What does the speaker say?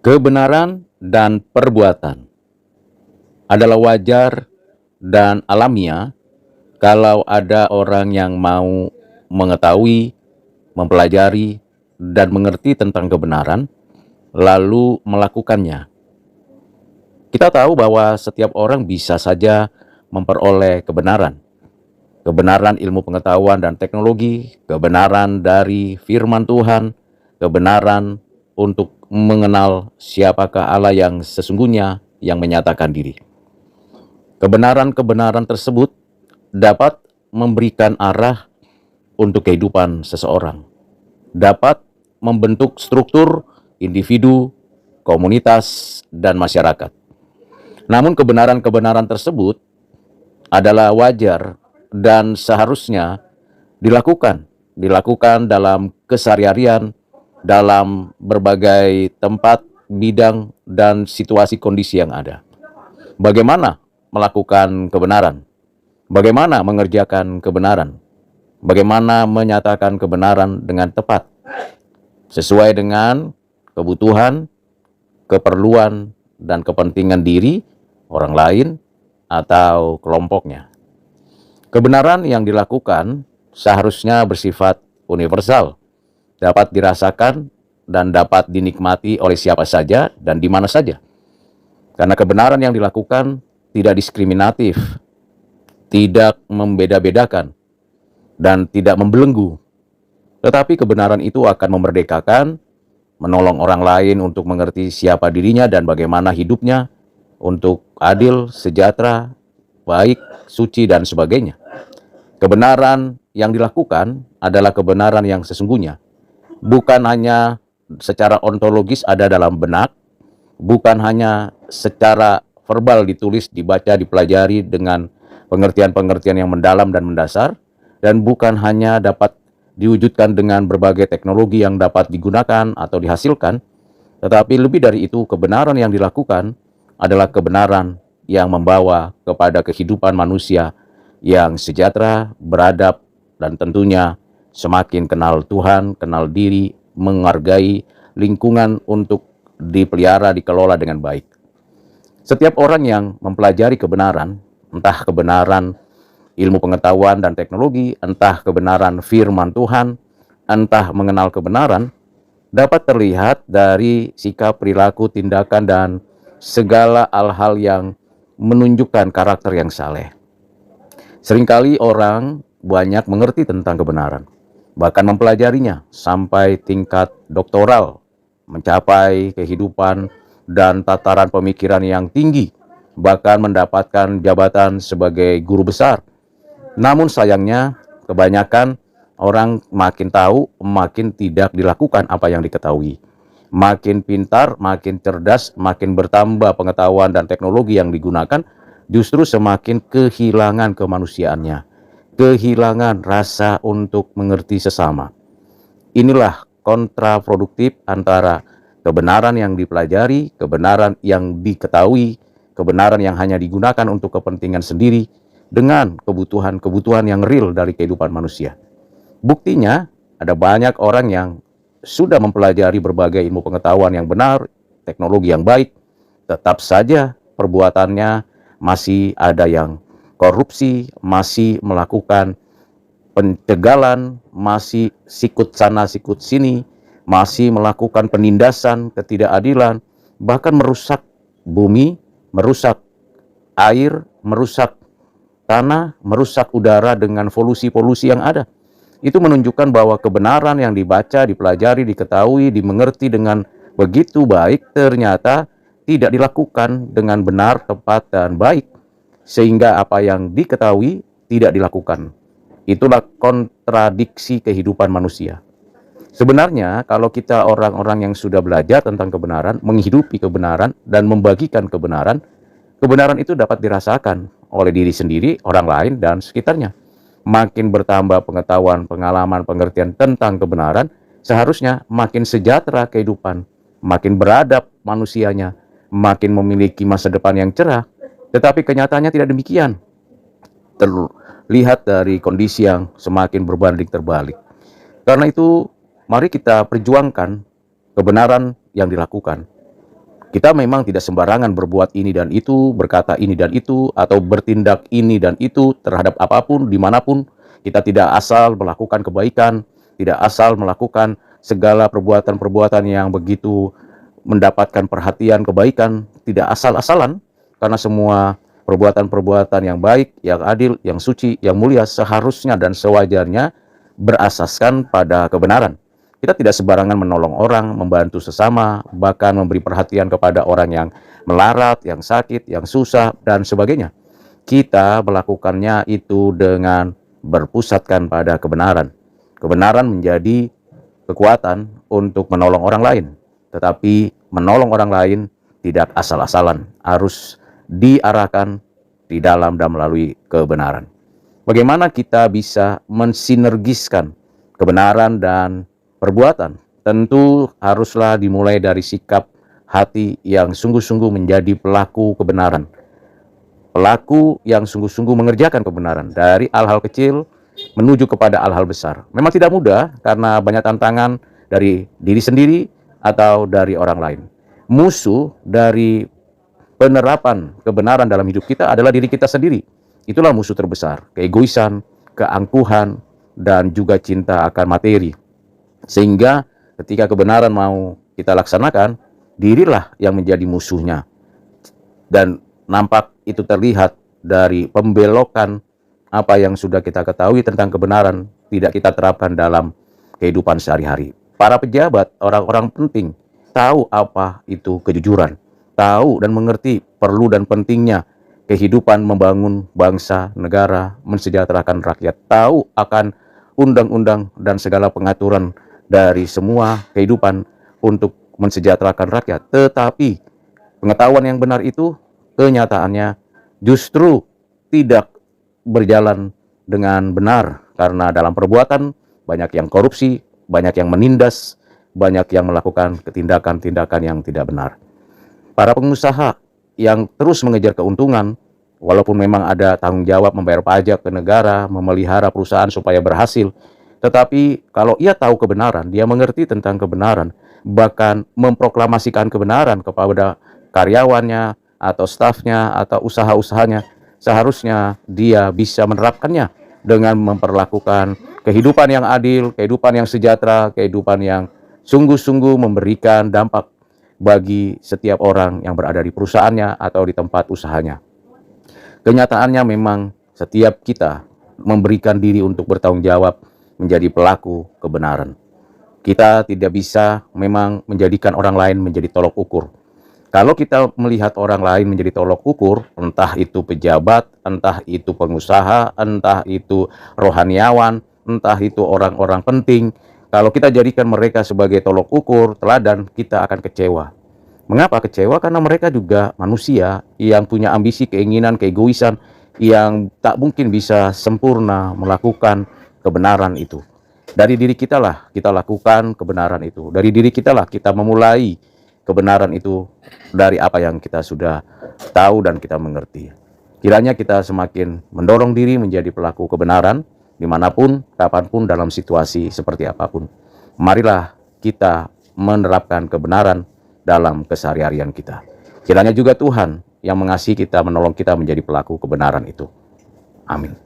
Kebenaran dan perbuatan adalah wajar dan alamiah kalau ada orang yang mau mengetahui, mempelajari, dan mengerti tentang kebenaran, lalu melakukannya. Kita tahu bahwa setiap orang bisa saja memperoleh kebenaran. Kebenaran ilmu pengetahuan dan teknologi, kebenaran dari firman Tuhan, kebenaran untuk mengenal siapakah Allah yang sesungguhnya yang menyatakan diri. Kebenaran-kebenaran tersebut dapat memberikan arah untuk kehidupan seseorang, dapat membentuk struktur individu, komunitas, dan masyarakat. Namun kebenaran-kebenaran tersebut adalah wajar dan seharusnya dilakukan dalam keseharian, dalam berbagai tempat, bidang, dan situasi kondisi yang ada. Bagaimana melakukan kebenaran? Bagaimana mengerjakan kebenaran? Bagaimana menyatakan kebenaran dengan tepat? Sesuai dengan kebutuhan, keperluan, dan kepentingan diri, orang lain, atau kelompoknya. Kebenaran yang dilakukan seharusnya bersifat universal, dapat dirasakan dan dapat dinikmati oleh siapa saja dan di mana saja. Karena kebenaran yang dilakukan tidak diskriminatif, tidak membeda-bedakan, dan tidak membelenggu. Tetapi kebenaran itu akan memerdekakan, menolong orang lain untuk mengerti siapa dirinya dan bagaimana hidupnya, untuk adil, sejahtera, baik, suci, dan sebagainya. Kebenaran yang dilakukan adalah kebenaran yang sesungguhnya. Bukan hanya secara ontologis ada dalam benak, bukan hanya secara verbal ditulis, dibaca, dipelajari dengan pengertian-pengertian yang mendalam dan mendasar, dan bukan hanya dapat diwujudkan dengan berbagai teknologi yang dapat digunakan atau dihasilkan, tetapi lebih dari itu, kebenaran yang dilakukan adalah kebenaran yang membawa kepada kehidupan manusia yang sejahtera, beradab, dan tentunya semakin kenal Tuhan, kenal diri, menghargai lingkungan untuk dipelihara, dikelola dengan baik. Setiap orang yang mempelajari kebenaran, entah kebenaran ilmu pengetahuan dan teknologi, entah kebenaran firman Tuhan, entah mengenal kebenaran, dapat terlihat dari sikap, perilaku, tindakan, dan segala hal-hal yang menunjukkan karakter yang saleh. Seringkali orang banyak mengerti tentang kebenaran, bahkan mempelajarinya sampai tingkat doktoral, mencapai kehidupan dan tataran pemikiran yang tinggi, bahkan mendapatkan jabatan sebagai guru besar. Namun sayangnya, kebanyakan orang makin tahu, makin tidak dilakukan apa yang diketahui. Makin pintar, makin cerdas, makin bertambah pengetahuan dan teknologi yang digunakan, justru semakin kehilangan kemanusiaannya, kehilangan rasa untuk mengerti sesama. Inilah kontraproduktif antara kebenaran yang dipelajari, kebenaran yang diketahui, kebenaran yang hanya digunakan untuk kepentingan sendiri, dengan kebutuhan-kebutuhan yang real dari kehidupan manusia. Buktinya, ada banyak orang yang sudah mempelajari berbagai ilmu pengetahuan yang benar, teknologi yang baik, tetap saja perbuatannya masih ada yang korupsi, masih melakukan pencegalan, masih sikut sana sikut sini, masih melakukan penindasan, ketidakadilan, bahkan merusak bumi, merusak air, merusak tanah, merusak udara dengan polusi-polusi yang ada. Itu menunjukkan bahwa kebenaran yang dibaca, dipelajari, diketahui, dimengerti dengan begitu baik ternyata tidak dilakukan dengan benar, tepat, dan baik. Sehingga apa yang diketahui tidak dilakukan. Itulah kontradiksi kehidupan manusia. Sebenarnya kalau kita orang-orang yang sudah belajar tentang kebenaran, menghidupi kebenaran, dan membagikan kebenaran, kebenaran itu dapat dirasakan oleh diri sendiri, orang lain, dan sekitarnya. Makin bertambah pengetahuan, pengalaman, pengertian tentang kebenaran, seharusnya makin sejahtera kehidupan, makin beradab manusianya, makin memiliki masa depan yang cerah. Tetapi kenyataannya tidak demikian. Terlihat dari kondisi yang semakin berbanding terbalik. Karena itu, mari kita perjuangkan kebenaran yang dilakukan. Kita memang tidak sembarangan berbuat ini dan itu, berkata ini dan itu, atau bertindak ini dan itu terhadap apapun, dimanapun. Kita tidak asal melakukan kebaikan, tidak asal melakukan segala perbuatan-perbuatan yang begitu mendapatkan perhatian kebaikan, tidak asal-asalan, karena semua perbuatan-perbuatan yang baik, yang adil, yang suci, yang mulia seharusnya dan sewajarnya berasaskan pada kebenaran. Kita tidak sembarangan menolong orang, membantu sesama, bahkan memberi perhatian kepada orang yang melarat, yang sakit, yang susah, dan sebagainya. Kita melakukannya itu dengan berpusatkan pada kebenaran. Kebenaran menjadi kekuatan untuk menolong orang lain. Tetapi menolong orang lain tidak asal-asalan, harus diarahkan di dalam dan melalui kebenaran. Bagaimana kita bisa mensinergiskan kebenaran dan perbuatan? Tentu haruslah dimulai dari sikap hati yang sungguh-sungguh menjadi pelaku kebenaran. Pelaku yang sungguh-sungguh mengerjakan kebenaran dari hal-hal kecil menuju kepada hal-hal besar. Memang tidak mudah karena banyak tantangan dari diri sendiri atau dari orang lain. Musuh dari penerapan kebenaran dalam hidup kita adalah diri kita sendiri. Itulah musuh terbesar, keegoisan, keangkuhan, dan juga cinta akan materi. Sehingga ketika kebenaran mau kita laksanakan, dirilah yang menjadi musuhnya. Dan nampak itu terlihat dari pembelokan apa yang sudah kita ketahui tentang kebenaran tidak kita terapkan dalam kehidupan sehari-hari. Para pejabat, orang-orang penting, tahu apa itu kejujuran, tahu dan mengerti perlu dan pentingnya kehidupan membangun bangsa, negara, mensejahterakan rakyat, tahu akan undang-undang dan segala pengaturan dari semua kehidupan untuk mensejahterakan rakyat. Tetapi pengetahuan yang benar itu kenyataannya justru tidak berjalan dengan benar, karena dalam perbuatan banyak yang korupsi, banyak yang menindas, banyak yang melakukan tindakan-tindakan yang tidak benar. Para pengusaha yang terus mengejar keuntungan, walaupun memang ada tanggung jawab membayar pajak ke negara, memelihara perusahaan supaya berhasil, tetapi kalau ia tahu kebenaran, dia mengerti tentang kebenaran, bahkan memproklamasikan kebenaran kepada karyawannya, atau stafnya, atau usaha-usahanya, seharusnya dia bisa menerapkannya dengan memperlakukan kehidupan yang adil, kehidupan yang sejahtera, kehidupan yang sungguh-sungguh memberikan dampak bagi setiap orang yang berada di perusahaannya atau di tempat usahanya. Kenyataannya memang setiap kita memberikan diri untuk bertanggung jawab menjadi pelaku kebenaran. Kita tidak bisa memang menjadikan orang lain menjadi tolok ukur. Kalau kita melihat orang lain menjadi tolok ukur, entah itu pejabat, entah itu pengusaha, entah itu rohaniawan, entah itu orang-orang penting, kalau kita jadikan mereka sebagai tolok ukur, teladan, kita akan kecewa. Mengapa kecewa? Karena mereka juga manusia yang punya ambisi, keinginan, keegoisan, yang tak mungkin bisa sempurna melakukan kebenaran itu. Dari diri kita lah kita lakukan kebenaran itu. Dari diri kita lah kita memulai kebenaran itu dari apa yang kita sudah tahu dan kita mengerti. Kiranya kita semakin mendorong diri menjadi pelaku kebenaran, dimanapun, kapanpun, dalam situasi seperti apapun. Marilah kita menerapkan kebenaran dalam keseharian kita. Kiranya juga Tuhan yang mengasihi kita menolong kita menjadi pelaku kebenaran itu. Amin.